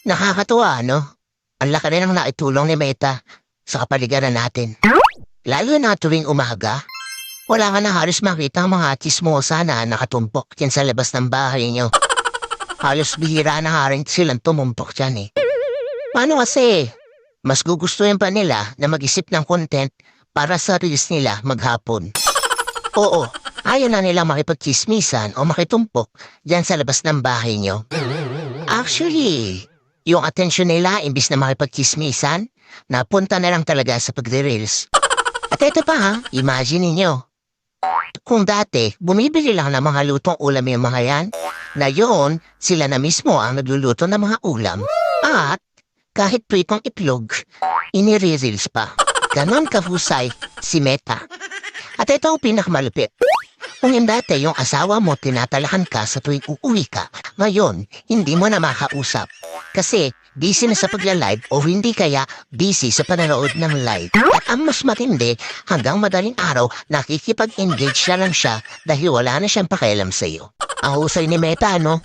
Nakakatuwa, no? Ang laki rin ang naitulong ni Meta sa kapaligiran natin. Lalo na tuwing umaga, wala ka na halos makita ang mga chismosa na nakatumpok yan sa labas ng bahay niyo. Halos bihira na nga rin silang tumumpok dyan eh. Paano kasi? Mas gugustuhin pa nila na mag-isip ng content para sa reels nila maghapon. Oo, ayaw na nila makipagchismisan o makitumpok dyan sa labas ng bahay niyo. Actually, yung atensyon nila imbis na makipagchismisan, napunta na lang talaga sa pagre-reels. At ito pa ha, imagine ninyo. Kung dati, bumibili lang ng mga lutong ulam yung mga yan, na yun, sila na mismo ang nagluluto ng mga ulam. At kahit pritong itlog, inire-reels pa. Ganon kahusay si Meta. At ito ang pinakamalupit. Kung yung dati yung asawa mo tinatalahan ka sa tuwing uuwi ka, ngayon, hindi mo na makausap. Kasi busy na sa pagla-live o hindi kaya busy sa panonood ng live. At ang mas matindi, hanggang madaling araw, nakikipag-engage na lang siya dahil wala na siyang pakialam sa iyo. Ang husay ni Meta, no?